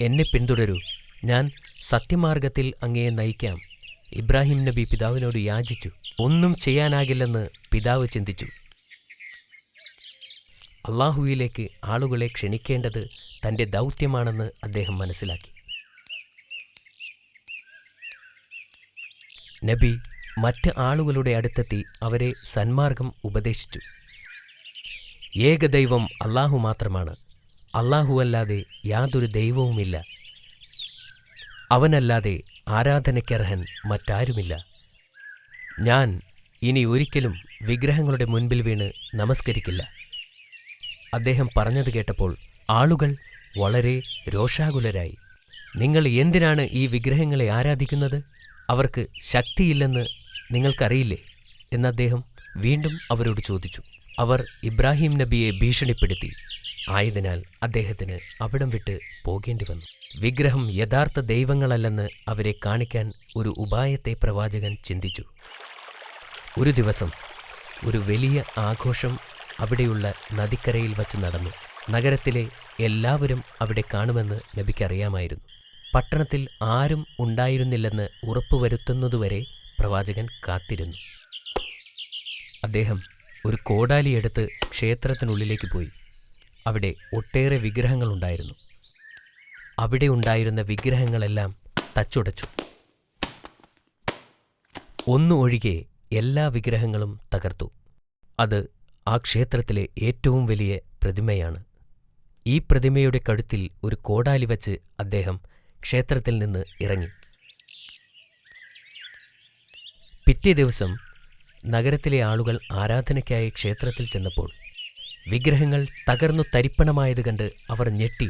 എന്നെ പിന്തുടരൂ, ഞാൻ സത്യമാർഗത്തിൽ അങ്ങയെ നയിക്കാം. ഇബ്രാഹിം നബി പിതാവിനോട് യാചിച്ചു. ഒന്നും ചെയ്യാനാകില്ലെന്ന് പിതാവ് ചിന്തിച്ചു. അള്ളാഹുവിലേക്ക് ആളുകളെ ക്ഷണിക്കേണ്ടത് തൻ്റെ ദൗത്യമാണെന്ന് അദ്ദേഹം മനസ്സിലാക്കി. നബി മറ്റ് ആളുകളുടെ അടുത്തെത്തി അവരെ സന്മാർഗം ഉപദേശിച്ചു. ഏകദൈവം അള്ളാഹു മാത്രമാണ്. അല്ലാഹുവല്ലാതെ യാതൊരു ദൈവവുമില്ല. അവനല്ലാതെ ആരാധനയ്ക്കർഹൻ മറ്റാരുമില്ല. ഞാൻ ഇനി ഒരിക്കലും വിഗ്രഹങ്ങളുടെ മുൻപിൽ വീണ് നമസ്കരിക്കില്ല. അദ്ദേഹം പറഞ്ഞത് കേട്ടപ്പോൾ ആളുകൾ വളരെ രോഷാകുലരായി. നിങ്ങൾ എന്തിനാണ് ഈ വിഗ്രഹങ്ങളെ ആരാധിക്കുന്നത്? അവർക്ക് ശക്തിയില്ലെന്ന് നിങ്ങൾക്കറിയില്ലേ എന്ന് അദ്ദേഹം വീണ്ടും അവരോട് ചോദിച്ചു. അവർ ഇബ്രാഹിം നബിയെ ഭീഷണിപ്പെടുത്തി. ആയതിനാൽ അദ്ദേഹത്തിന് അവിടം വിട്ട് പോകേണ്ടി വന്നു. വിഗ്രഹം യഥാർത്ഥ ദൈവങ്ങളല്ലെന്ന് അവരെ കാണിക്കാൻ ഒരു ഉപായത്തെ പ്രവാചകൻ ചിന്തിച്ചു. ഒരു ദിവസം ഒരു വലിയ ആഘോഷം അവിടെയുള്ള നദിക്കരയിൽ വച്ച് നടന്നു. നഗരത്തിലെ എല്ലാവരും അവിടെ കാണുമെന്ന് നബിക്കറിയാമായിരുന്നു. പട്ടണത്തിൽ ആരും ഉണ്ടായിരുന്നില്ലെന്ന് ഉറപ്പുവരുത്തുന്നതുവരെ പ്രവാചകൻ കാത്തിരുന്നു. അദ്ദേഹം ഒരു കോടാലിയെടുത്ത് ക്ഷേത്രത്തിനുള്ളിലേക്ക് പോയി. അവിടെ ഒട്ടേറെ വിഗ്രഹങ്ങളുണ്ടായിരുന്നു. അവിടെ ഉണ്ടായിരുന്ന വിഗ്രഹങ്ങളെല്ലാം തച്ചുടച്ചു. ഒന്നു ഒഴികെ എല്ലാ വിഗ്രഹങ്ങളും തകർത്തു. അത് ആ ക്ഷേത്രത്തിലെ ഏറ്റവും വലിയ പ്രതിമയാണ്. ഈ പ്രതിമയുടെ കഴുത്തിൽ ഒരു കോടാലി വച്ച് അദ്ദേഹം ക്ഷേത്രത്തിൽ നിന്ന് ഇറങ്ങി. പിറ്റേ ദിവസം നഗരത്തിലെ ആളുകൾ ആരാധനയ്ക്കായി ക്ഷേത്രത്തിൽ ചെന്നപ്പോൾ വിഗ്രഹങ്ങൾ തകർന്നു തരിപ്പണമായത് കണ്ട് അവർ ഞെട്ടി.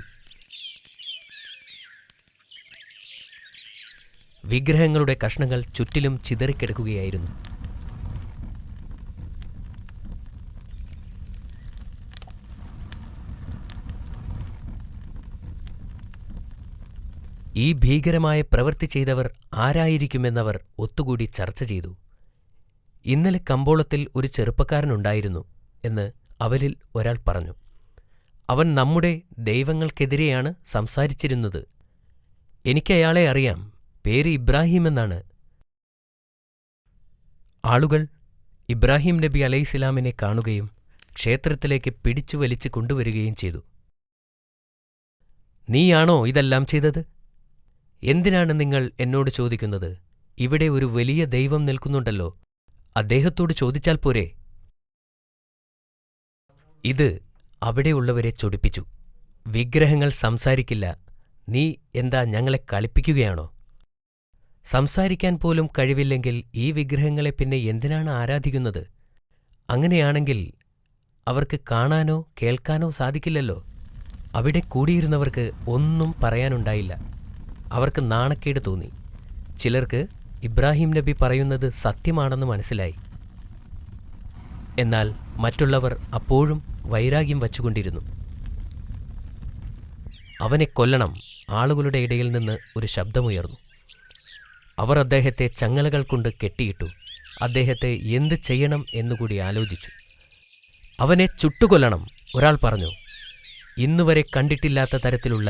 വിഗ്രഹങ്ങളുടെ കഷ്ണങ്ങൾ ചുറ്റിലും ചിതറിക്കിടക്കുകയായിരുന്നു. ഈ ഭീകരമായ പ്രവൃത്തി ചെയ്തവർ ആരായിരിക്കുമെന്നവർ ഒത്തുകൂടി ചർച്ച ചെയ്തു. ഇന്നലെ കമ്പോളത്തിൽ ഒരു ചെറുപ്പക്കാരനുണ്ടായിരുന്നു എന്ന് അവരിൽ ഒരാൾ പറഞ്ഞു. അവൻ നമ്മുടെ ദൈവങ്ങൾക്കെതിരെയാണ് സംസാരിച്ചിരുന്നത്. എനിക്കയാളെ അറിയാം. പേര് ഇബ്രാഹിം എന്നാണ്. ആളുകൾ ഇബ്രാഹിം നബി അലൈഹിസ്സലാമിനെ കാണുകയും ക്ഷേത്രത്തിലേക്ക് പിടിച്ചു വലിച്ചു കൊണ്ടുവരികയും ചെയ്തു. നീയാണോ ഇതെല്ലാം ചെയ്തത്? എന്തിനാണ് നിങ്ങൾ എന്നോട് ചോദിക്കുന്നത്? ഇവിടെ ഒരു വലിയ ദൈവം നിൽക്കുന്നുണ്ടല്ലോ, അദ്ദേഹത്തോട് ചോദിച്ചാൽ പോരെ? ഇത് അവിടെയുള്ളവരെ ചൊടിപ്പിച്ചു. വിഗ്രഹങ്ങൾ സംസാരിക്കില്ല. നീ എന്താ ഞങ്ങളെ കളിപ്പിക്കുകയാണോ? സംസാരിക്കാൻ പോലും കഴിവില്ലെങ്കിൽ ഈ വിഗ്രഹങ്ങളെ പിന്നെ എന്തിനാണ് ആരാധിക്കുന്നത്? അങ്ങനെയാണെങ്കിൽ അവർക്ക് കാണാനോ കേൾക്കാനോ സാധിക്കില്ലല്ലോ. അവിടെ കൂടിയിരുന്നവർക്ക് ഒന്നും പറയാനുണ്ടായില്ല. അവർക്ക് നാണക്കേട് തോന്നി. ചിലർക്ക് ഇബ്രാഹിം നബി പറയുന്നത് സത്യമാണെന്ന് മനസ്സിലായി. എന്നാൽ മറ്റുള്ളവർ അപ്പോഴും വൈരാഗ്യം വച്ചുകൊണ്ടിരുന്നു. അവനെ കൊല്ലണം! ആളുകളുടെ ഇടയിൽ നിന്ന് ഒരു ശബ്ദമുയർന്നു. അവർ അദ്ദേഹത്തെ ചങ്ങലകൾ കൊണ്ട് കെട്ടിയിട്ടു. അദ്ദേഹത്തെ എന്ത് ചെയ്യണം എന്നുകൂടി ആലോചിച്ചു. അവനെ ചുട്ടുകൊല്ലണം! ഒരാൾ പറഞ്ഞു. ഇന്നുവരെ കണ്ടിട്ടില്ലാത്ത തരത്തിലുള്ള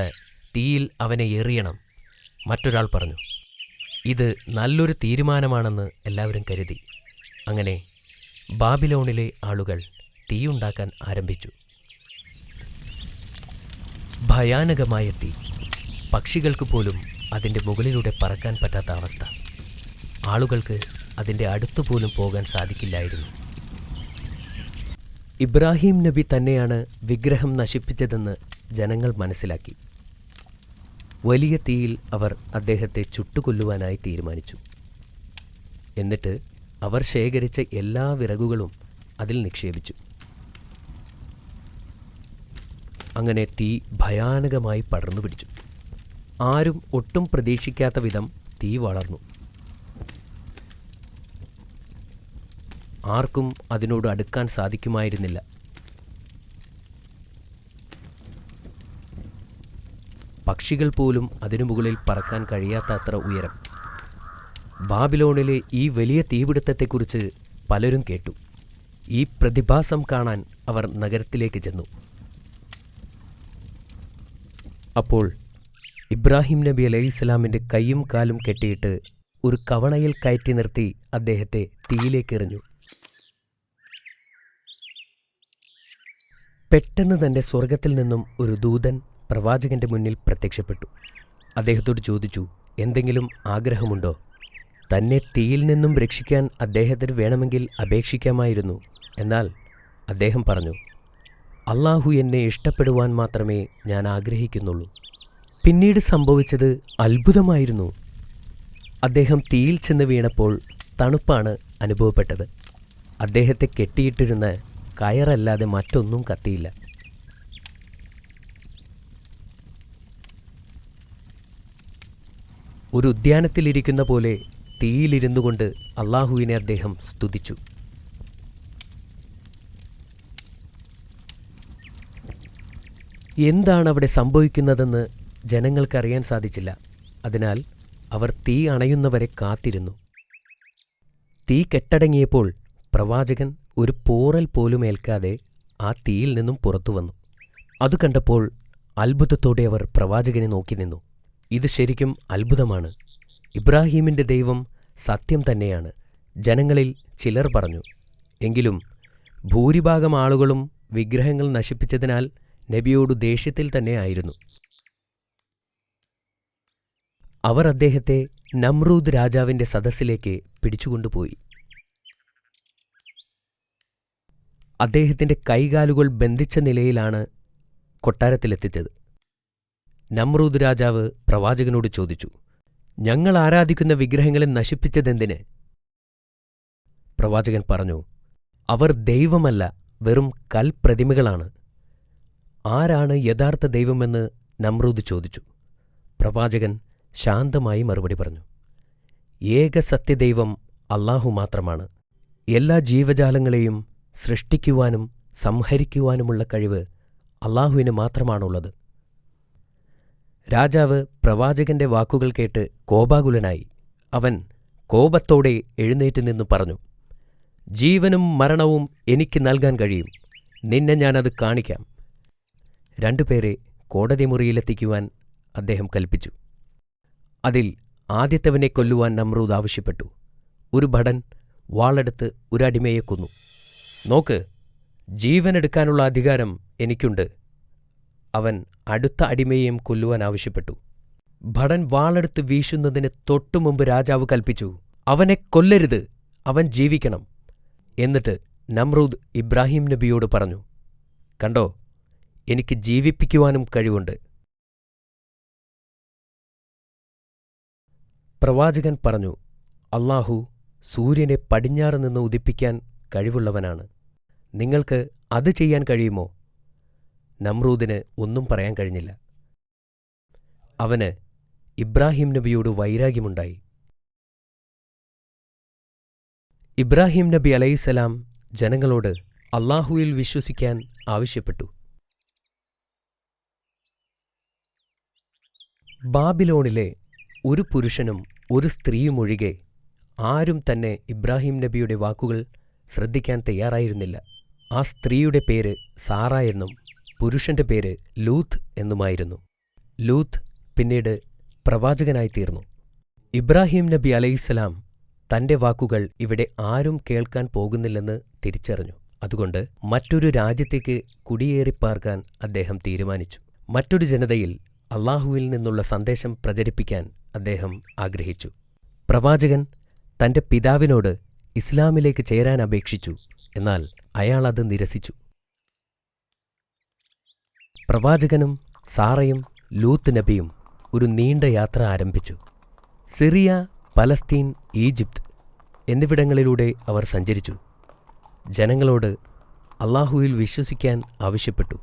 തീയിൽ അവനെ എറിയണം! മറ്റൊരാൾ പറഞ്ഞു. ഇത് നല്ലൊരു തീരുമാനമാണെന്ന് എല്ലാവരും കരുതി. അങ്ങനെ ബാബിലോണിലെ ആളുകൾ തീയുണ്ടാക്കാൻ ആരംഭിച്ചു. ഭയാനകമായ തീ. പക്ഷികൾക്ക് പോലും അതിൻ്റെ മുകളിലൂടെ പറക്കാൻ പറ്റാത്ത അവസ്ഥ. ആളുകൾക്ക് അതിൻ്റെ അടുത്തുപോലും പോകാൻ സാധിക്കില്ലായിരുന്നു. ഇബ്രാഹിം നബി തന്നെയാണ് വിഗ്രഹം നശിപ്പിച്ചതെന്ന് ജനങ്ങൾ മനസ്സിലാക്കി. വലിയ തീയിൽ അവർ അദ്ദേഹത്തെ ചുട്ടുകൊല്ലുവാനായി തീരുമാനിച്ചു. എന്നിട്ട് അവർ ശേഖരിച്ച എല്ലാ വിറകുകളും അതിൽ നിക്ഷേപിച്ചു. അങ്ങനെ തീ ഭയാനകമായി പടർന്നു പിടിച്ചു. ആരും ഒട്ടും പ്രതീക്ഷിക്കാത്ത വിധം തീ വളർന്നു. ആർക്കും അതിനോട് അടുക്കാൻ സാധിക്കുമായിരുന്നില്ല. പക്ഷികൾ പോലും അതിനു മുകളിൽ പറക്കാൻ കഴിയാത്ത അത്ര ഉയരം. ബാബിലോണിലെ ഈ വലിയ തീപിടുത്തത്തെക്കുറിച്ച് പലരും കേട്ടു. ഈ പ്രതിഭാസം കാണാൻ അവർ നഗരത്തിലേക്ക് ചെന്നു. അപ്പോൾ ഇബ്രാഹിം നബി അലൈഹിസ്സലാമിൻ്റെ കൈയും കാലും കെട്ടിയിട്ട് ഒരു കവണയിൽ കയറ്റി നിർത്തി അദ്ദേഹത്തെ തീയിലേക്കെറിഞ്ഞു. പെട്ടെന്ന് തന്നെ സ്വർഗത്തിൽ നിന്നും ഒരു ദൂതൻ പ്രവാചകന്റെ മുന്നിൽ പ്രത്യക്ഷപ്പെട്ടു. അദ്ദേഹത്തോട് ചോദിച്ചു, എന്തെങ്കിലും ആഗ്രഹമുണ്ടോ? തന്നെ തീയിൽ നിന്നും രക്ഷിക്കാൻ അദ്ദേഹത്തിന് വേണമെങ്കിൽ അപേക്ഷിക്കാമായിരുന്നു. എന്നാൽ അദ്ദേഹം പറഞ്ഞു, അള്ളാഹു എന്നെ ഇഷ്ടപ്പെടുവാൻ മാത്രമേ ഞാൻ ആഗ്രഹിക്കുന്നുള്ളൂ. പിന്നീട് സംഭവിച്ചത് അത്ഭുതമായിരുന്നു. അദ്ദേഹം തീയിൽ ചെന്ന് വീണപ്പോൾ തണുപ്പാണ് അനുഭവപ്പെട്ടത്. അദ്ദേഹത്തെ കെട്ടിയിട്ടിരുന്ന കയറല്ലാതെ മറ്റൊന്നും കത്തിയില്ല. ഒരു ഉദ്യാനത്തിലിരിക്കുന്ന പോലെ തീയിലിരുന്നു കൊണ്ട് അള്ളാഹുവിനെ അദ്ദേഹം സ്തുതിച്ചു. എന്താണ് അവിടെ സംഭവിക്കുന്നതെന്ന് ജനങ്ങൾക്കറിയാൻ സാധിച്ചില്ല. അതിനാൽ അവർ തീ അണയുന്നവരെ കാത്തിരുന്നു. തീ കെട്ടടങ്ങിയപ്പോൾ പ്രവാചകൻ ഒരു പോറൽ പോലും ഏൽക്കാതെ ആ തീയിൽ നിന്നും പുറത്തു വന്നു. അത് കണ്ടപ്പോൾ അത്ഭുതത്തോടെ അവർ പ്രവാചകനെ നോക്കി നിന്നു. ഇത് ശരിക്കും അത്ഭുതമാണ്. ഇബ്രാഹീമിൻ്റെ ദൈവം സത്യം തന്നെയാണ്, ജനങ്ങളിൽ ചിലർ പറഞ്ഞു. എങ്കിലും ഭൂരിഭാഗം ആളുകളും വിഗ്രഹങ്ങൾ നശിപ്പിച്ചതിനാൽ നബിയോട് ദേഷ്യത്തിൽ തന്നെ ആയിരുന്നു. അവർ അദ്ദേഹത്തെ നമ്രൂദ് രാജാവിൻ്റെ സദസ്സിലേക്ക് പിടിച്ചുകൊണ്ടുപോയി. അദ്ദേഹത്തിൻ്റെ കൈകാലുകൾ ബന്ധിച്ച നിലയിലാണ് കൊട്ടാരത്തിലെത്തിച്ചത്. നമ്രൂദ് രാജാവ് പ്രവാചകനോട് ചോദിച്ചു, ഞങ്ങൾ ആരാധിക്കുന്ന വിഗ്രഹങ്ങളെ നശിപ്പിച്ചതെന്തിന്? പ്രവാചകൻ പറഞ്ഞു, അവർ ദൈവമല്ല, വെറും കൽപ്രതിമകളാണ്. ആരാണ് യഥാർത്ഥ ദൈവമെന്ന് നമ്രൂദ് ചോദിച്ചു. പ്രവാചകൻ ശാന്തമായി മറുപടി പറഞ്ഞു, ഏക സത്യദൈവം അല്ലാഹു മാത്രമാണ്. എല്ലാ ജീവജാലങ്ങളെയും സൃഷ്ടിക്കുവാനും സംഹരിക്കുവാനുമുള്ള കഴിവ് അല്ലാഹുവിന് മാത്രമാണുള്ളത്. രാജാവ് പ്രവാചകന്റെ വാക്കുകൾ കേട്ട് കോപാകുലനായി. അവൻ കോപത്തോടെ എഴുന്നേറ്റ് നിന്നു പറഞ്ഞു, ജീവനും മരണവും എനിക്ക് നൽകാൻ കഴിയും. നിന്നെ ഞാനത് കാണിക്കാം. രണ്ടുപേരെ കോടതി മുറിയിലെത്തിക്കുവാൻ അദ്ദേഹം കൽപ്പിച്ചു. അതിൽ ആദ്യത്തവനെ കൊല്ലുവാൻ നമ്രൂദ് ആവശ്യപ്പെട്ടു. ഒരു ഭടൻ വാളെടുത്ത് ഒരു അടിമയെ കൊന്നു. നോക്ക്, ജീവനെടുക്കാനുള്ള അധികാരം എനിക്കുണ്ട്. അവൻ അടുത്ത അടിമയെയും കൊല്ലുവാൻ ആവശ്യപ്പെട്ടു. ഭടൻ വാളെടുത്ത് വീശുന്നതിന് തൊട്ടുമുമ്പ് രാജാവ് കൽപ്പിച്ചു, അവനെ കൊല്ലരുത്, അവൻ ജീവിക്കണം. എന്നിട്ട് നമ്രൂദ് ഇബ്രാഹിം നബിയോട് പറഞ്ഞു, കണ്ടോ, എനിക്ക് ജീവിപ്പിക്കുവാനും കഴിവുണ്ട്. പ്രവാചകൻ പറഞ്ഞു, അല്ലാഹു സൂര്യനെ പടിഞ്ഞാറ് നിന്ന് ഉദിപ്പിക്കാൻ കഴിവുള്ളവനാണ്. നിങ്ങൾക്ക് അത് ചെയ്യാൻ കഴിയുമോ? നമ്രൂദിന് ഒന്നും പറയാൻ കഴിഞ്ഞില്ല. അവന് ഇബ്രാഹിം നബിയോട് വൈരാഗ്യമുണ്ടായി. ഇബ്രാഹിം നബി അലൈഹിസ്സലാം ജനങ്ങളോട് അല്ലാഹുവിൽ വിശ്വസിക്കാൻ ആവശ്യപ്പെട്ടു. ബാബിലോണിലെ ഒരു പുരുഷനും ഒരു സ്ത്രീയുമൊഴികെ ആരും തന്നെ ഇബ്രാഹിം നബിയുടെ വാക്കുകൾ ശ്രദ്ധിക്കാൻ തയ്യാറായിരുന്നില്ല. ആ സ്ത്രീയുടെ പേര് സാറ എന്നും പുരുഷന്റെ പേര് ലൂത്ത് എന്നുമായിരുന്നു. ലൂത്ത് പിന്നീട് പ്രവാചകനായിത്തീർന്നു. ഇബ്രാഹിം നബി അലൈഹിസ്സലാം തന്റെ വാക്കുകൾ ഇവിടെ ആരും കേൾക്കാൻ പോകുന്നില്ലെന്ന് തിരിച്ചറിഞ്ഞു. അതുകൊണ്ട് മറ്റൊരു രാജ്യത്തേക്ക് കുടിയേറിപ്പാർക്കാൻ അദ്ദേഹം തീരുമാനിച്ചു. മറ്റൊരു ജനതയിൽ അല്ലാഹുവിൽ നിന്നുള്ള സന്ദേശം പ്രചരിപ്പിക്കാൻ അദ്ദേഹം ആഗ്രഹിച്ചു. പ്രവാചകൻ തന്റെ പിതാവിനോട് ഇസ്ലാമിലേക്ക് ചേരാൻ അപേക്ഷിച്ചു. എന്നാൽ അയാൾ അത് നിരസിച്ചു. പ്രവാചകനും സാറയും ലൂത്ത് നബിയും ഒരു നീണ്ട യാത്ര ആരംഭിച്ചു. സിറിയ, പലസ്തീൻ, ഈജിപ്ത് എന്നിവിടങ്ങളിലൂടെ അവർ സഞ്ചരിച്ചു. ജനങ്ങളോട് അല്ലാഹുവിൽ വിശ്വസിക്കാൻ ആവശ്യപ്പെട്ടു.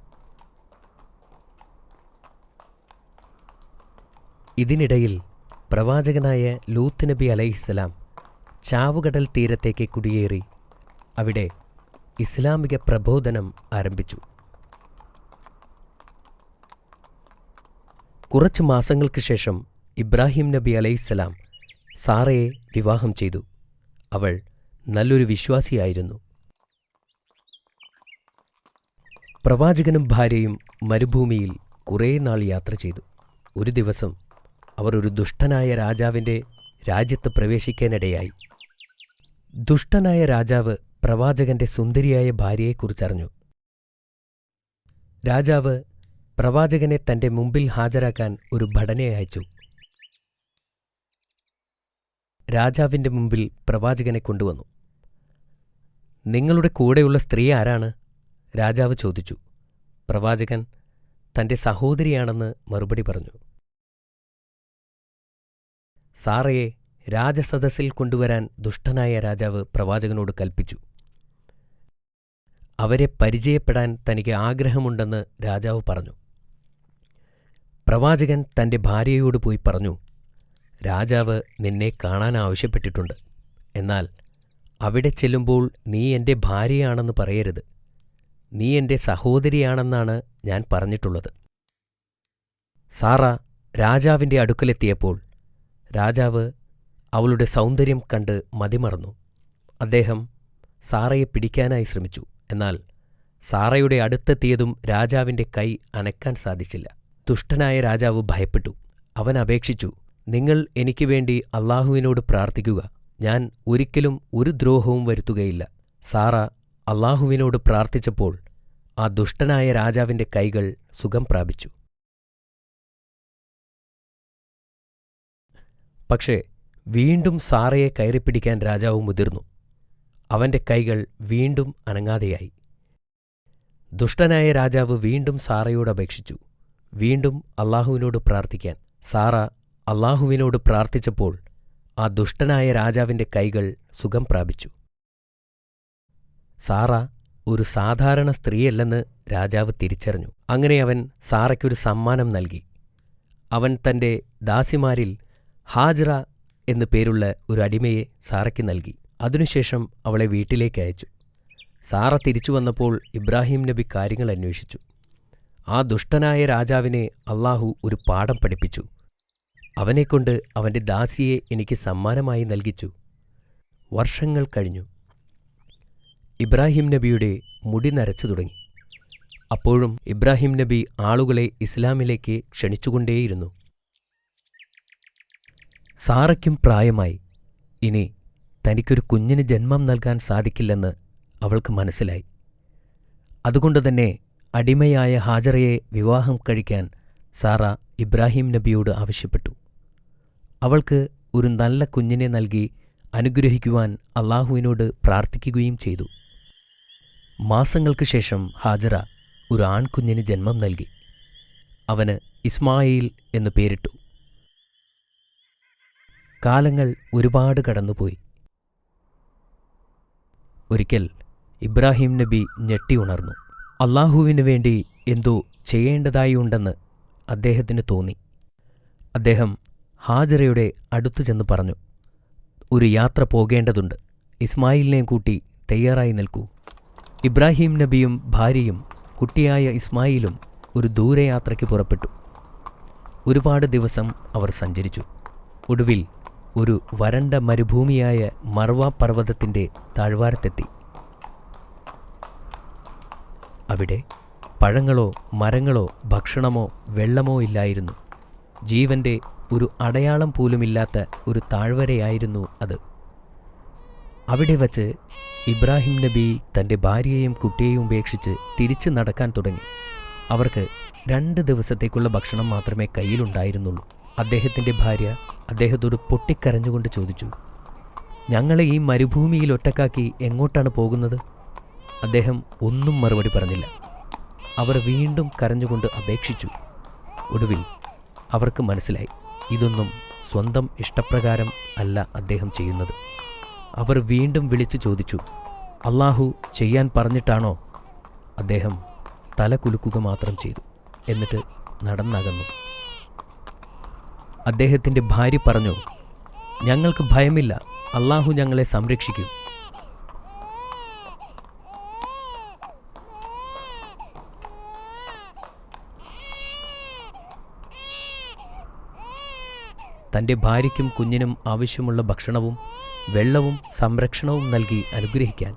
ഇതിനിടയിൽ പ്രവാചകനായ ലൂത്ത് നബി അലൈഹിസ്സലാം ചാവുകടൽ തീരത്തേക്ക് കുടിയേറി അവിടെ ഇസ്ലാമിക പ്രബോധനം ആരംഭിച്ചു. കുറച്ച് മാസങ്ങൾക്ക് ശേഷം ഇബ്രാഹിം നബി അലൈഹിസ്സലാം സാറയെ വിവാഹം ചെയ്തു. അവൾ നല്ലൊരു വിശ്വാസിയായിരുന്നു. പ്രവാചകനും ഭാര്യയും മരുഭൂമിയിൽ കുറേ നാൾ യാത്ര ചെയ്തു. ഒരു ദിവസം അവർ ഒരു ദുഷ്ടനായ രാജാവിൻ്റെ രാജ്യത്ത് പ്രവേശിക്കാനിടയായി. ദുഷ്ടനായ രാജാവ് പ്രവാചകന്റെ സുന്ദരിയായ ഭാര്യയെക്കുറിച്ചറിഞ്ഞു. രാജാവ് പ്രവാചകനെ തന്റെ മുമ്പിൽ ഹാജരാക്കാൻ ഒരു ഭടനെ അയച്ചു. രാജാവിന്റെ മുമ്പിൽ പ്രവാചകനെ കൊണ്ടുവന്നു. നിങ്ങളുടെ കൂടെയുള്ള സ്ത്രീ ആരാണ്? രാജാവ് ചോദിച്ചു. പ്രവാചകൻ തന്റെ സഹോദരിയാണെന്ന് മറുപടി പറഞ്ഞു. സാറയെ രാജസദസ്സിൽ കൊണ്ടുവരാൻ ദുഷ്ടനായ രാജാവ് പ്രവാചകനോട് കൽപ്പിച്ചു. അവരെ പരിചയപ്പെടാൻ തനിക്ക് ആഗ്രഹമുണ്ടെന്ന് രാജാവ് പറഞ്ഞു. പ്രവാചകൻ തന്റെ ഭാര്യയോട് പോയി പറഞ്ഞു, രാജാവ് നിന്നെ കാണാൻ ആവശ്യപ്പെട്ടിട്ടുണ്ട്. എന്നാൽ അവിടെ ചെല്ലുമ്പോൾ നീ എന്റെ ഭാര്യയാണെന്ന് പറയരുത്. നീ എന്റെ സഹോദരിയാണെന്നാണ് ഞാൻ പറഞ്ഞിട്ടുള്ളത്. സാറ രാജാവിന്റെ അടുക്കലെത്തിയപ്പോൾ രാജാവ് അവളുടെ സൗന്ദര്യം കണ്ട് മതിമറന്നു. അദ്ദേഹം സാറയെ പിടിക്കാനായി ശ്രമിച്ചു. എന്നാൽ സാറയുടെ അടുത്തെത്തിയതും രാജാവിന്റെ കൈ അനക്കാൻ സാധിച്ചില്ല. ദുഷ്ടനായ രാജാവ് ഭയപ്പെട്ടു. അവൻ അപേക്ഷിച്ചു, നിങ്ങൾ എനിക്ക് വേണ്ടി അള്ളാഹുവിനോട് പ്രാർത്ഥിക്കുക. ഞാൻ ഒരിക്കലും ഒരു ദ്രോഹവും വരുത്തുകയില്ല. സാറ അള്ളാഹുവിനോട് പ്രാർത്ഥിച്ചപ്പോൾ ആ ദുഷ്ടനായ രാജാവിന്റെ കൈകൾ സുഖം പ്രാപിച്ചു. പക്ഷേ വീണ്ടും സാറയെ കയറിപ്പിടിക്കാൻ രാജാവ് മുതിർന്നു. അവന്റെ കൈകൾ വീണ്ടും അനങ്ങാതെയായി. ദുഷ്ടനായ രാജാവ് വീണ്ടും സാറയോട് അപേക്ഷിച്ചു, വീണ്ടും അള്ളാഹുവിനോട് പ്രാർത്ഥിക്കാൻ. സാറ അള്ളാഹുവിനോട് പ്രാർത്ഥിച്ചപ്പോൾ ആ ദുഷ്ടനായ രാജാവിന്റെ കൈകൾ സുഖം പ്രാപിച്ചു. സാറ ഒരു സാധാരണ സ്ത്രീയല്ലെന്ന് രാജാവ് തിരിച്ചറിഞ്ഞു. അങ്ങനെ അവൻ സാറയ്ക്കൊരു സമ്മാനം നൽകി. അവൻ തന്റെ ദാസിമാരിൽ ഹാജറ എന്നു പേരുള്ള ഒരു അടിമയെ സാറയ്ക്ക് നൽകി. അതിനുശേഷം അവളെ വീട്ടിലേക്ക് അയച്ചു. സാറ തിരിച്ചു വന്നപ്പോൾ ഇബ്രാഹിം നബി കാര്യങ്ങൾ അന്വേഷിച്ചു. ആ ദുഷ്ടനായ രാജാവിനെ അള്ളാഹു ഒരു പാഠം പഠിപ്പിച്ചു. അവനെക്കൊണ്ട് അവന്റെ ദാസിയെ എനിക്ക് സമ്മാനമായി നൽകിച്ചു. വർഷങ്ങൾ കഴിഞ്ഞു. ഇബ്രാഹിം നബിയുടെ മുടി നരച്ചു തുടങ്ങി. അപ്പോഴും ഇബ്രാഹിം നബി ആളുകളെ ഇസ്ലാമിലേക്ക് ക്ഷണിച്ചുകൊണ്ടേയിരുന്നു. സാറയ്ക്കും പ്രായമായി. ഇനി തനിക്കൊരു കുഞ്ഞിന് ജന്മം നൽകാൻ സാധിക്കില്ലെന്ന് അവൾക്ക് മനസ്സിലായി. അതുകൊണ്ടുതന്നെ അടിമയായ ഹാജറയെ വിവാഹം കഴിക്കാൻ സാറ ഇബ്രാഹിം നബിയോട് ആവശ്യപ്പെട്ടു. അവൾക്ക് ഒരു നല്ല കുഞ്ഞിനെ നൽകി അനുഗ്രഹിക്കുവാൻ അള്ളാഹുവിനോട് പ്രാർത്ഥിക്കുകയും ചെയ്തു. മാസങ്ങൾക്ക് ശേഷം ഹാജറ ഒരു ആൺകുഞ്ഞിന് ജന്മം നൽകി. അവന് ഇസ്മായിൽ എന്നു പേരിട്ടു. കാലങ്ങൾ ഒരുപാട് കടന്നുപോയി. ഒരിക്കൽ ഇബ്രാഹിം നബി ഞെട്ടി ഉണർന്നു. അള്ളാഹുവിനു വേണ്ടി എന്തോ ചെയ്യേണ്ടതായുണ്ടെന്ന് അദ്ദേഹത്തിന് തോന്നി. അദ്ദേഹം ഹാജറയുടെ അടുത്തു ചെന്ന് പറഞ്ഞു, ഒരു യാത്ര പോകേണ്ടതുണ്ട്. ഇസ്മായിലിനെയും കൂട്ടി തയ്യാറായി നിൽക്കൂ. ഇബ്രാഹിം നബിയും ഭാര്യയും കുട്ടിയായ ഇസ്മായിലും ഒരു ദൂരയാത്രയ്ക്ക് പുറപ്പെട്ടു. ഒരുപാട് ദിവസം അവർ സഞ്ചരിച്ചു. ഒടുവിൽ ഒരു വരണ്ട മരുഭൂമിയായ മർവ പർവ്വതത്തിന്റെ താഴ്വാരത്തെത്തി. അവിടെ പഴങ്ങളോ മരങ്ങളോ ഭക്ഷണമോ വെള്ളമോ ഇല്ലായിരുന്നു. ജീവന്റെ ഒരു അടയാളം പോലുമില്ലാത്ത ഒരു താഴ്വരയായിരുന്നു അത്. അവിടെ വച്ച് ഇബ്രാഹിം നബി തന്റെ ഭാര്യയെയും കുട്ടിയെയും ഉപേക്ഷിച്ച് തിരിച്ചു നടക്കാൻ തുടങ്ങി. അവർക്ക് 2 ദിവസത്തേക്കുള്ള ഭക്ഷണം മാത്രമേ കയ്യിലുണ്ടായിരുന്നുള്ളൂ. അദ്ദേഹത്തിന്റെ ഭാര്യ അദ്ദേഹത്തോട് പൊട്ടിക്കരഞ്ഞുകൊണ്ട് ചോദിച്ചു, ഞങ്ങളെ ഈ മരുഭൂമിയിൽ ഒറ്റക്കാക്കി എങ്ങോട്ടാണ് പോകുന്നത്? അദ്ദേഹം ഒന്നും മറുപടി പറഞ്ഞില്ല. അവർ വീണ്ടും കരഞ്ഞുകൊണ്ട് അപേക്ഷിച്ചു. ഒടുവിൽ അവർക്ക് മനസ്സിലായി, ഇതൊന്നും സ്വന്തം ഇഷ്ടപ്രകാരം അല്ല അദ്ദേഹം ചെയ്യുന്നത്. അവർ വീണ്ടും വിളിച്ചു ചോദിച്ചു, അള്ളാഹു ചെയ്യാൻ പറഞ്ഞിട്ടാണോ? അദ്ദേഹം തല കുലുക്കുക മാത്രം ചെയ്തു. എന്നിട്ട് നടന്നകന്നു. അദ്ദേഹത്തിൻ്റെ ഭാര്യ പറഞ്ഞു, ഞങ്ങൾക്ക് ഭയമില്ല, അള്ളാഹു ഞങ്ങളെ സംരക്ഷിക്കും. തൻ്റെ ഭാര്യയ്ക്കും കുഞ്ഞിനും ആവശ്യമുള്ള ഭക്ഷണവും വെള്ളവും സംരക്ഷണവും നൽകി അനുഗ്രഹിക്കാൻ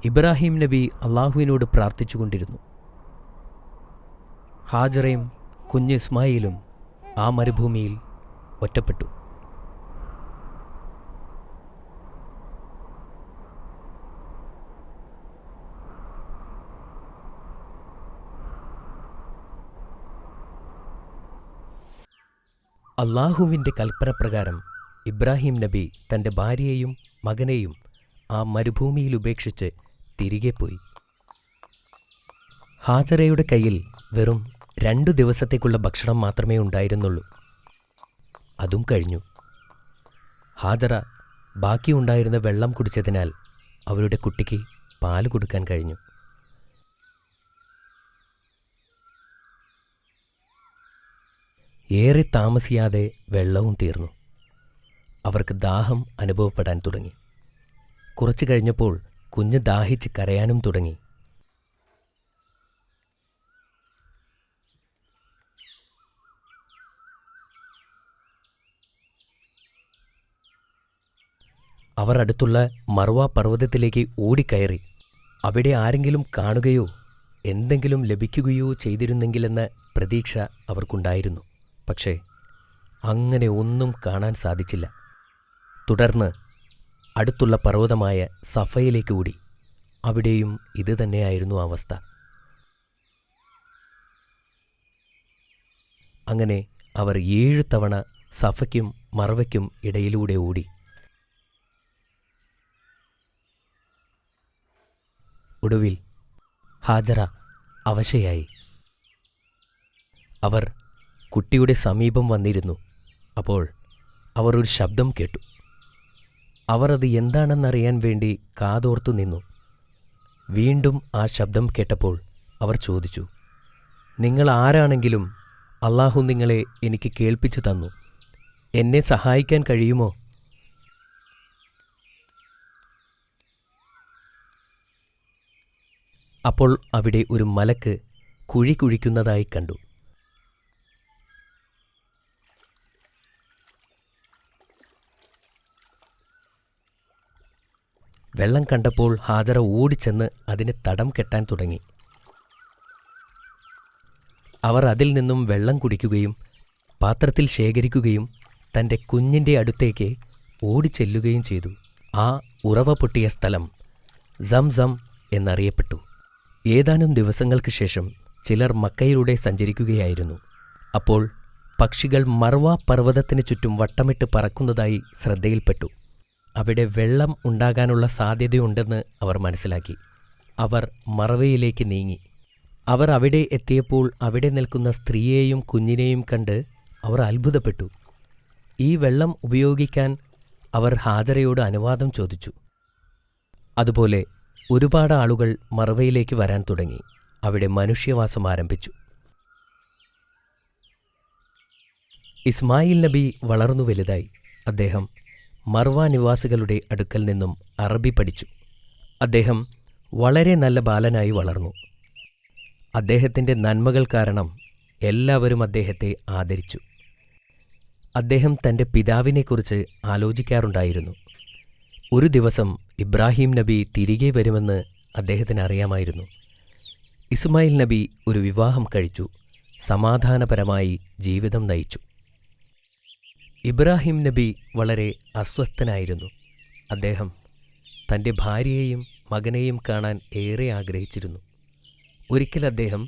ഇബ്രാഹിം നബി അള്ളാഹുവിനോട് പ്രാർത്ഥിച്ചുകൊണ്ടിരുന്നു. ഹാജറയും കുഞ്ഞ് ഇസ്മായിലും ആ മരുഭൂമിയിൽ ഒറ്റപ്പെട്ടു. അള്ളാഹുവിൻ്റെ കൽപ്പനപ്രകാരം ഇബ്രാഹിം നബി തൻ്റെ ഭാര്യയെയും മകനെയും ആ മരുഭൂമിയിൽ ഉപേക്ഷിച്ച് തിരികെ പോയി. ഹാജറയുടെ കയ്യിൽ വെറും 2 ദിവസത്തേക്കുള്ള ഭക്ഷണം മാത്രമേ ഉണ്ടായിരുന്നുള്ളൂ. അതും കഴിഞ്ഞു. ഹാജറ ബാക്കിയുണ്ടായിരുന്ന വെള്ളം കുടിച്ചതിനാൽ അവരുടെ കുട്ടിക്ക് പാല് കൊടുക്കാൻ കഴിഞ്ഞു. ഏറെ താമസിയാതെ വെള്ളവും തീർന്നു. അവർക്ക് ദാഹം അനുഭവപ്പെടാൻ തുടങ്ങി. കുറച്ചു കഴിഞ്ഞപ്പോൾ കുഞ്ഞ് ദാഹിച്ച് കരയാനും തുടങ്ങി. അവർ അടുത്തുള്ള മർവ പർവ്വതത്തിലേക്ക് ഓടിക്കയറി. അവിടെ ആരെങ്കിലും കാണുകയോ എന്തെങ്കിലും ലഭിക്കുകയോ ചെയ്തിരുന്നെങ്കിലെന്ന പ്രതീക്ഷ അവർക്കുണ്ടായിരുന്നു. പക്ഷേ അങ്ങനെ ഒന്നും കാണാൻ സാധിച്ചില്ല. തുടർന്ന് അടുത്തുള്ള പർവ്വതമായ സഫയിലേക്ക് ഓടി. അവിടെയും ഇതുതന്നെയായിരുന്നു അവസ്ഥ. അങ്ങനെ അവർ 7 തവണ സഫയ്ക്കും മർവയ്ക്കും ഇടയിലൂടെ ഓടി. ഒടുവിൽ ഹാജറ അവശയായി. അവർ കുട്ടിയുടെ സമീപം വന്നിരുന്നു. അപ്പോൾ അവർ ഒരു ശബ്ദം കേട്ടു. അവർ അത് എന്താണെന്നറിയാൻ വേണ്ടി കാതോർത്തു നിന്നു. വീണ്ടും ആ ശബ്ദം കേട്ടപ്പോൾ അവർ ചോദിച്ചു, നിങ്ങൾ ആരാണെങ്കിലും അള്ളാഹു നിങ്ങളെ എനിക്ക് കേൾപ്പിച്ചു തന്നു. എന്നെ സഹായിക്കാൻ കഴിയുമോ? അപ്പോൾ അവിടെ ഒരു മലക്ക് കുഴി കുഴിക്കുന്നതായി കണ്ടു. വെള്ളം കണ്ടപ്പോൾ ഹാജറ ഓടിച്ചെന്ന് അതിന് തടം കെട്ടാൻ തുടങ്ങി. അവർ അതിൽ നിന്നും വെള്ളം കുടിക്കുകയും പാത്രത്തിൽ ശേഖരിക്കുകയും തൻ്റെ കുഞ്ഞിൻ്റെ അടുത്തേക്ക് ഓടിച്ചെല്ലുകയും ചെയ്തു. ആ ഉറവ പൊട്ടിയ സ്ഥലം സംസം എന്നറിയപ്പെട്ടു. ഏതാനും ദിവസങ്ങൾക്ക് ശേഷം ചിലർ മക്കയിലൂടെ സഞ്ചരിക്കുകയായിരുന്നു. അപ്പോൾ പക്ഷികൾ മർവ പർവ്വതത്തിന് ചുറ്റും വട്ടമിട്ട് പറക്കുന്നതായി ശ്രദ്ധയിൽപ്പെട്ടു. അവിടെ വെള്ളം ഉണ്ടാകാനുള്ള സാധ്യതയുണ്ടെന്ന് അവർ മനസ്സിലാക്കി. അവർ മർവയിലേക്ക് നീങ്ങി. അവർ അവിടെ എത്തിയപ്പോൾ അവിടെ നിൽക്കുന്ന സ്ത്രീയെയും കുഞ്ഞിനെയും കണ്ട് അവർ അത്ഭുതപ്പെട്ടു. ഈ വെള്ളം ഉപയോഗിക്കാൻ അവർ ഹാജറയോട് അനുവാദം ചോദിച്ചു. അതുപോലെ ഒരുപാട് ആളുകൾ മർവയിലേക്ക് വരാൻ തുടങ്ങി. അവിടെ മനുഷ്യവാസം ആരംഭിച്ചു. ഇസ്മായിൽ നബി വളർന്നു വലുതായി. അദ്ദേഹം മർവ നിവാസികളുടെ അടുക്കൽ നിന്നും അറബി പഠിച്ചു. അദ്ദേഹം വളരെ നല്ല ബാലനായി വളർന്നു. അദ്ദേഹത്തിൻ്റെ നന്മകൾ കാരണം എല്ലാവരും അദ്ദേഹത്തെ ആദരിച്ചു. അദ്ദേഹം തൻ്റെ പിതാവിനെക്കുറിച്ച് ആലോചിക്കാറുണ്ടായിരുന്നു. ഒരു ദിവസം ഇബ്രാഹിം നബി തിരികെ വരുമെന്ന് അദ്ദേഹത്തിന് അറിയാമായിരുന്നു. ഇസ്മായിൽ നബി ഒരു വിവാഹം കഴിച്ചു. സമാധാനപരമായി ജീവിതം നയിച്ചു. ഇബ്രാഹിം നബി വളരെ അസ്വസ്ഥനായിരുന്നു. അദ്ദേഹം തൻ്റെ ഭാര്യയെയും മകനെയും കാണാൻ ഏറെ ആഗ്രഹിച്ചിരുന്നു. ഒരിക്കൽ അദ്ദേഹം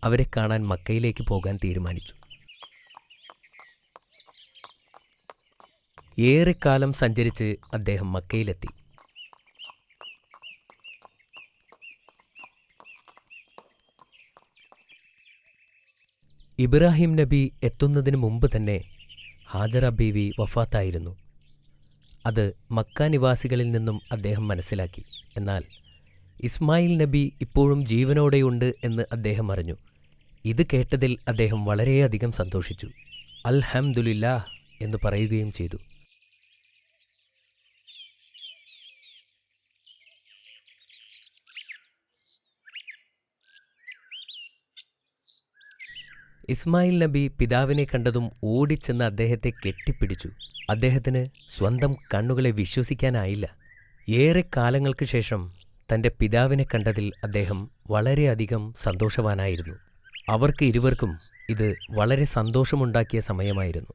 അവരെ കാണാൻ മക്കയിലേക്ക് പോകാൻ തീരുമാനിച്ചു. ഏറെക്കാലം സഞ്ചരിച്ച് അദ്ദേഹം മക്കയിലെത്തി. ഇബ്രാഹിം നബി എത്തുന്നതിന് മുമ്പ് തന്നെ ഹാജറ ബീവി വഫാത്തായിരുന്നു. അത് മക്ക നിവാസികളിൽ നിന്നും അദ്ദേഹം മനസ്സിലാക്കി. എന്നാൽ ഇസ്മായിൽ നബി ഇപ്പോഴും ജീവനോടെയുണ്ട് എന്ന് അദ്ദേഹം അറിഞ്ഞു. ഇത് കേട്ടതിൽ അദ്ദേഹം വളരെയധികം സന്തോഷിച്ചു. അൽഹംദുലില്ലാഹ് എന്ന് പറയുകയും ചെയ്തു. ഇസ്മായിൽ നബി പിതാവിനെ കണ്ടതും ഓടിച്ചെന്ന് അദ്ദേഹത്തെ കെട്ടിപ്പിടിച്ചു. അദ്ദേഹത്തിന് സ്വന്തം കണ്ണുകളെ വിശ്വസിക്കാനായില്ല. ഏറെ കാലങ്ങൾക്ക് ശേഷം തൻ്റെ പിതാവിനെ കണ്ടതിൽ അദ്ദേഹം വളരെയധികം സന്തോഷവാനായിരുന്നു. അവർക്ക് ഇരുവർക്കും ഇത് വളരെ സന്തോഷമുണ്ടാക്കിയ സമയമായിരുന്നു.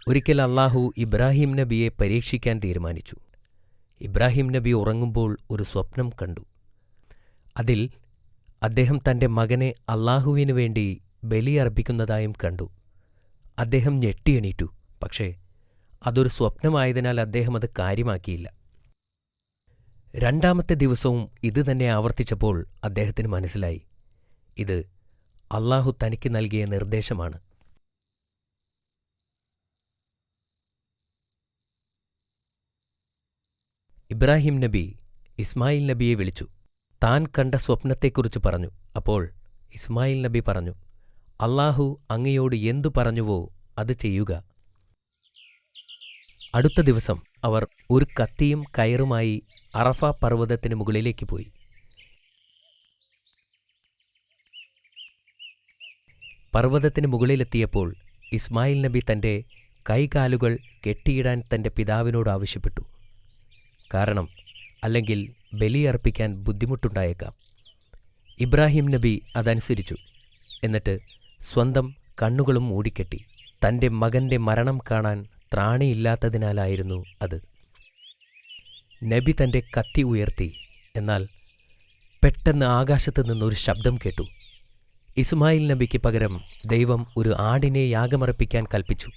ഒരിക്കൽ അല്ലാഹു ഇബ്രാഹിം നബിയെ പരീക്ഷിക്കാൻ തീരുമാനിച്ചു. ഇബ്രാഹിം നബി ഉറങ്ങുമ്പോൾ ഒരു സ്വപ്നം കണ്ടു. അതിൽ അദ്ദേഹം തൻ്റെ മകനെ അല്ലാഹുവിനു വേണ്ടി ബലിയർപ്പിക്കുന്നതായും കണ്ടു. അദ്ദേഹം ഞെട്ടിയെണീറ്റു. പക്ഷേ അതൊരു സ്വപ്നമായതിനാൽ അദ്ദേഹം അത് കാര്യമാക്കിയില്ല. രണ്ടാമത്തെ ദിവസവും ഇത് തന്നെ ആവർത്തിച്ചപ്പോൾ അദ്ദേഹത്തിന് മനസ്സിലായി, ഇത് അല്ലാഹു തനിക്ക് നൽകിയ നിർദ്ദേശമാണ്. ഇബ്രാഹിം നബി ഇസ്മായിൽ നബിയെ വിളിച്ചു. താൻ കണ്ട സ്വപ്നത്തെക്കുറിച്ച് പറഞ്ഞു. അപ്പോൾ ഇസ്മായിൽ നബി പറഞ്ഞു, അല്ലാഹു അങ്ങയോട് എന്തു പറഞ്ഞുവോ അത് ചെയ്യുക. അടുത്ത ദിവസം അവർ ഒരു കത്തിയും കയറുമായി അറഫ പർവ്വതത്തിന് മുകളിലേക്ക് പോയി. പർവ്വതത്തിന് മുകളിലെത്തിയപ്പോൾ ഇസ്മായിൽ നബി തൻ്റെ കൈകാലുകൾ കെട്ടിയിടാൻ തൻ്റെ പിതാവിനോട് ആവശ്യപ്പെട്ടു. കാരണം അല്ലെങ്കിൽ ബലിയർപ്പിക്കാൻ ബുദ്ധിമുട്ടുണ്ടായേക്കാം. ഇബ്രാഹിം നബി അതനുസരിച്ചു. എന്നിട്ട് സ്വന്തം കണ്ണുകളും മൂടിക്കെട്ടി. തൻ്റെ മകൻ്റെ മരണം കാണാൻ ത്രാണിയില്ലാത്തതിനാലായിരുന്നു അത്. നബി തൻ്റെ കത്തി ഉയർത്തി. എന്നാൽ പെട്ടെന്ന് ആകാശത്തു നിന്നൊരു ശബ്ദം കേട്ടു. ഇസ്മായിൽ നബിക്ക് പകരം ദൈവം ഒരു ആടിനെ യാഗമർപ്പിക്കാൻ കൽപ്പിച്ചു.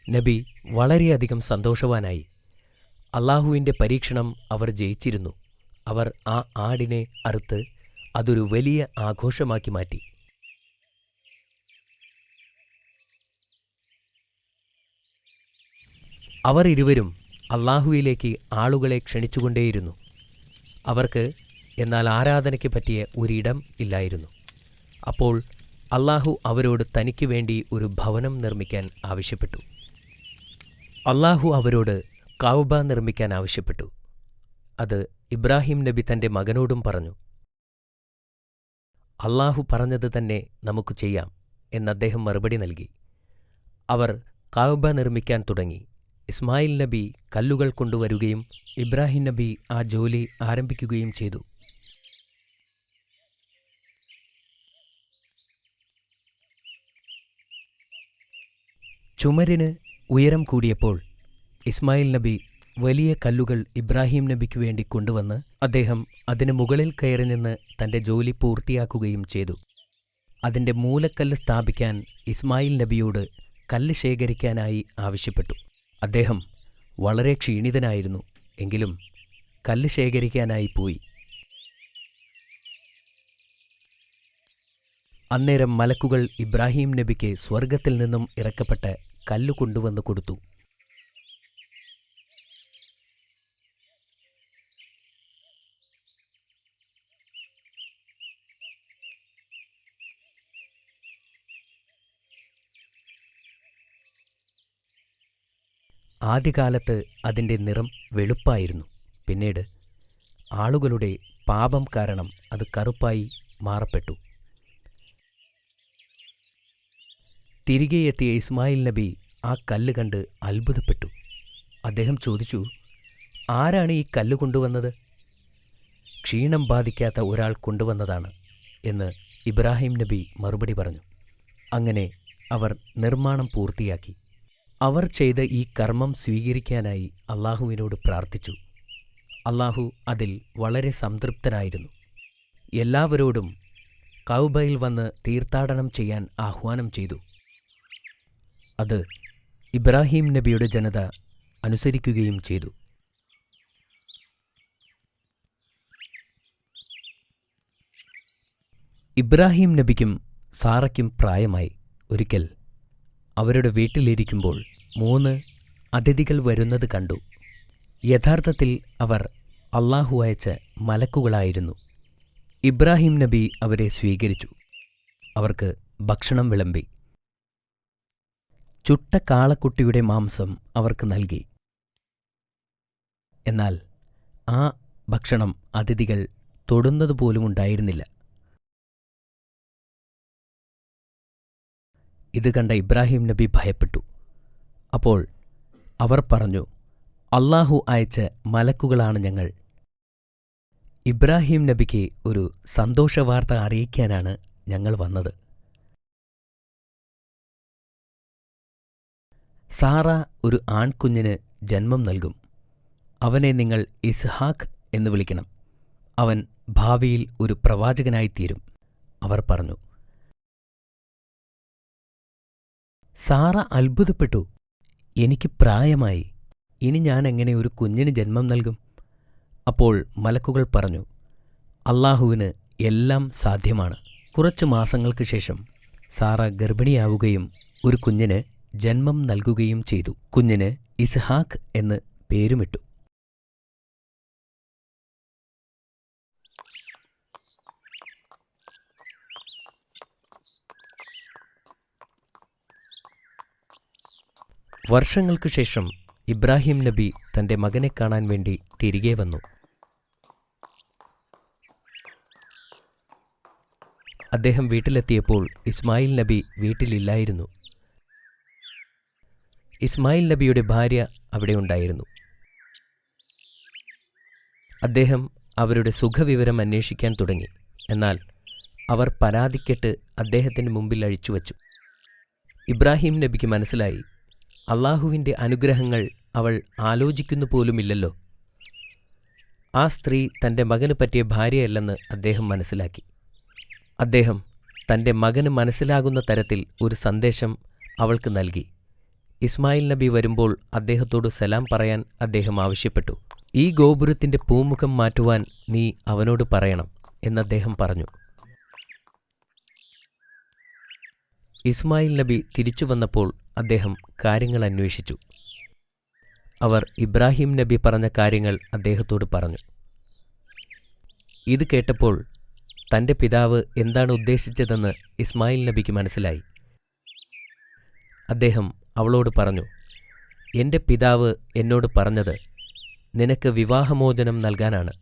നബി വളരെയധികം സന്തോഷവാനായി. അല്ലാഹുവിൻ്റെ പരീക്ഷണം അവർ ജയിച്ചിരുന്നു. അവർ ആ ആടിനെ അറുത്ത് അതൊരു വലിയ ആഘോഷമാക്കി മാറ്റി. അവർ ഇരുവരും അല്ലാഹുവിലേക്ക് ആളുകളെ ക്ഷണിച്ചുകൊണ്ടേയിരുന്നു. അവർക്ക് എന്നാൽ ആരാധനയ്ക്ക് പറ്റിയ ഒരിടം ഇല്ലായിരുന്നു. അപ്പോൾ അല്ലാഹു അവരോട് തനിക്ക് വേണ്ടി ഒരു ഭവനം നിർമ്മിക്കാൻ ആവശ്യപ്പെട്ടു. അല്ലാഹു അവരോട് കഅബ നിർമ്മിക്കാൻ ആവശ്യപ്പെട്ടു. അത് ഇബ്രാഹിം നബി തൻ്റെ മകനോടും പറഞ്ഞു. അല്ലാഹു പറഞ്ഞത് തന്നെ നമുക്ക് ചെയ്യാം എന്നദ്ദേഹം മറുപടി നൽകി. അവർ കഅബ നിർമ്മിക്കാൻ തുടങ്ങി. ഇസ്മായിൽ നബി കല്ലുകൾ കൊണ്ടുവരുകയും ഇബ്രാഹിം നബി ആ ജോലി ആരംഭിക്കുകയും ചെയ്തു. ചുമരിന് ഉയരം കൂടിയപ്പോൾ ഇസ്മായിൽ നബി വലിയ കല്ലുകൾ ഇബ്രാഹിം നബിക്ക് വേണ്ടി കൊണ്ടുവന്ന് അദ്ദേഹം അതിന് മുകളിൽ കയറി നിന്ന് തൻ്റെ ജോലി പൂർത്തിയാക്കുകയും ചെയ്തു. അതിൻ്റെ മൂലക്കല്ല് സ്ഥാപിക്കാൻ ഇസ്മായിൽ നബിയോട് കല്ല് ശേഖരിക്കാനായി ആവശ്യപ്പെട്ടു. അദ്ദേഹം വളരെ ക്ഷീണിതനായിരുന്നു. എങ്കിലും കല്ല് ശേഖരിക്കാനായി പോയി. അന്നേരം മലക്കുകൾ ഇബ്രാഹിം നബിക്ക് സ്വർഗത്തിൽ നിന്നും ഇറക്കപ്പെട്ട കല്ല് കൊണ്ടുവന്ന് കൊടുത്തു. ആദ്യകാലത്ത് അതിൻ്റെ നിറം വെളുപ്പായിരുന്നു. പിന്നീട് ആളുകളുടെ പാപം കാരണം അത് കറുപ്പായി മാറപ്പെട്ടു. തിരികെ എത്തിയ ഇസ്മായിൽ നബി ആ കല്ല് കണ്ട് അത്ഭുതപ്പെട്ടു. അദ്ദേഹം ചോദിച്ചു, ആരാണ് ഈ കല്ല് കൊണ്ടുവന്നത്? ക്ഷീണം ബാധിക്കാത്ത ഒരാൾ കൊണ്ടുവന്നതാണ് എന്ന് ഇബ്രാഹിം നബി മറുപടി പറഞ്ഞു. അങ്ങനെ അവർ നിർമ്മാണം പൂർത്തിയാക്കി. അവർ ചെയ്ത ഈ കർമ്മം സ്വീകരിക്കാനായി അല്ലാഹുവിനോട് പ്രാർത്ഥിച്ചു. അല്ലാഹു അതിൽ വളരെ സംതൃപ്തനായിരുന്നു. എല്ലാവരോടും കഅബയിൽ വന്ന് തീർത്ഥാടനം ചെയ്യാൻ ആഹ്വാനം ചെയ്തു. അത് ഇബ്രാഹിം നബിയുടെ ജനത അനുസരിക്കുകയും ചെയ്തു. ഇബ്രാഹിം നബിക്കും സാറയ്ക്കും പ്രായമായി. ഒരിക്കൽ അവരുടെ വീട്ടിലിരിക്കുമ്പോൾ 3 അതിഥികൾ വരുന്നത് കണ്ടു. യഥാർത്ഥത്തിൽ അവർ അല്ലാഹു അയച്ച മലക്കുകളായിരുന്നു. ഇബ്രാഹിം നബി അവരെ സ്വീകരിച്ചു. അവർക്ക് ഭക്ഷണം വിളമ്പി. ചുട്ട കാളക്കുട്ടിയുടെ മാംസം അവർക്ക് നൽകി. എന്നാൽ ആ ഭക്ഷണം അതിഥികൾ തൊടുന്നതുപോലുമുണ്ടായിരുന്നില്ല. ഇത് കണ്ട ഇബ്രാഹിം നബി ഭയപ്പെട്ടു. അപ്പോൾ അവർ പറഞ്ഞു, അല്ലാഹു അയച്ച മലക്കുകളാണ് ഞങ്ങൾ. ഇബ്രാഹിം നബിക്ക് ഒരു സന്തോഷവാർത്ത അറിയിക്കാനാണ് ഞങ്ങൾ വന്നത്. സാറ ഒരു ആൺകുഞ്ഞിന് ജന്മം നൽകും. അവനെ നിങ്ങൾ ഇസ്ഹാക്ക് എന്ന് വിളിക്കണം. അവൻ ഭാവിയിൽ ഒരു പ്രവാചകനായിത്തീരും. അവർ പറഞ്ഞു. സാറ അത്ഭുതപ്പെട്ടു. എനിക്ക് പ്രായമായി, ഇനി ഞാൻ എങ്ങനെ ഒരു കുഞ്ഞിന് ജന്മം നൽകും? അപ്പോൾ മലക്കുകൾ പറഞ്ഞു, അല്ലാഹുവിന് എല്ലാം സാധ്യമാണ്. കുറച്ചു മാസങ്ങൾക്ക് ശേഷം സാറ ഗർഭിണിയാവുകയും ഒരു കുഞ്ഞിന് ജന്മം നൽകുകയും ചെയ്തു. കുഞ്ഞിന് ഇസ്ഹാക്ക് എന്ന് പേരുമിട്ടു. വർഷങ്ങൾക്കു ശേഷം ഇബ്രാഹിം നബി തന്റെ മകനെ കാണാൻ വേണ്ടി തിരികെ വന്നു. അദ്ദേഹം വീട്ടിലെത്തിയപ്പോൾ ഇസ്മായിൽ നബി വീട്ടിലില്ലായിരുന്നു. ഇസ്മായിൽ നബിയുടെ ഭാര്യ അവിടെ ഉണ്ടായിരുന്നു. അദ്ദേഹം അവരുടെ സുഖവിവരം അന്വേഷിക്കാൻ തുടങ്ങി. എന്നാൽ അവർ പരാതിക്കെട്ട് അദ്ദേഹത്തിന് മുമ്പിൽ അഴിച്ചുവച്ചു. ഇബ്രാഹിം നബിക്ക് മനസ്സിലായി, അള്ളാഹുവിൻ്റെ അനുഗ്രഹങ്ങൾ അവൾ ആലോചിക്കുന്നു പോലുമില്ലല്ലോ. ആ സ്ത്രീ തൻ്റെ മകന് പറ്റിയ ഭാര്യയല്ലെന്ന് അദ്ദേഹം മനസ്സിലാക്കി. അദ്ദേഹം തൻ്റെ മകന് മനസ്സിലാകുന്ന തരത്തിൽ ഒരു സന്ദേശം അവൾക്ക് നൽകി. ഇസ്മായിൽ നബി വരുമ്പോൾ അദ്ദേഹത്തോട് സലാം പറയാൻ അദ്ദേഹം ആവശ്യപ്പെട്ടു. ഈ ഗോപുരത്തിൻ്റെ പൂമുഖം മാറ്റുവാൻ നീ അവനോട് പറയണം എന്നദ്ദേഹം പറഞ്ഞു. ഇസ്മായിൽ നബി തിരിച്ചു വന്നപ്പോൾ അദ്ദേഹം കാര്യങ്ങൾ അന്വേഷിച്ചു. അവർ ഇബ്രാഹിം നബി പറഞ്ഞ കാര്യങ്ങൾ അദ്ദേഹത്തോട് പറഞ്ഞു. ഇത് കേട്ടപ്പോൾ തൻ്റെ പിതാവ് എന്താണ് ഉദ്ദേശിച്ചതെന്ന് ഇസ്മായിൽ നബിക്ക് മനസ്സിലായി. അദ്ദേഹം അവളോട് പറഞ്ഞു, എൻ്റെ പിതാവ് എന്നോട് പറഞ്ഞത് നിനക്ക് വിവാഹമോചനം നൽകാനാണ്.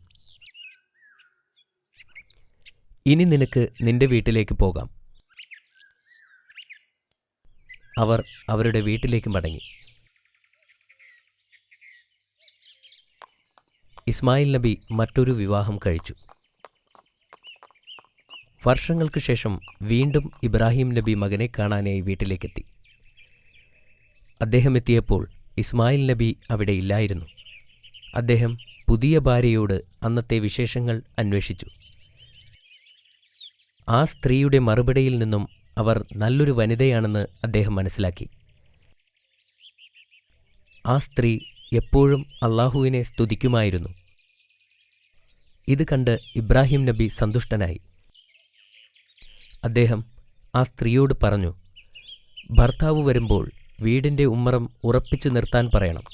ഇനി നിനക്ക് നിന്റെ വീട്ടിലേക്ക് പോകാം. അവർ അവരുടെ വീട്ടിലേക്ക് മടങ്ങി. ഇസ്മായിൽ നബി മറ്റൊരു വിവാഹം കഴിച്ചു. വർഷങ്ങൾക്ക് ശേഷം വീണ്ടും ഇബ്രാഹിം നബി മകനെ കാണാനായി വീട്ടിലേക്കെത്തി. അദ്ദേഹം എത്തിയപ്പോൾ ഇസ്മായിൽ നബി അവിടെ ഇല്ലായിരുന്നു. അദ്ദേഹം പുതിയ ഭാര്യയോട് അന്നത്തെ വിശേഷങ്ങൾ അന്വേഷിച്ചു. ആ സ്ത്രീയുടെ മറുപടിയിൽ നിന്നും അവർ നല്ലൊരു വനിതയാണെന്ന് അദ്ദേഹം മനസ്സിലാക്കി. ആ സ്ത്രീ എപ്പോഴും അള്ളാഹുവിനെ സ്തുതിക്കുമായിരുന്നു. ഇത് കണ്ട് ഇബ്രാഹിം നബി സന്തുഷ്ടനായി. അദ്ദേഹം ആ സ്ത്രീയോട് പറഞ്ഞു, ഭർത്താവ് വരുമ്പോൾ വീടിൻ്റെ ഉമ്മറം ഉറപ്പിച്ചു നിർത്താൻ പറയണം.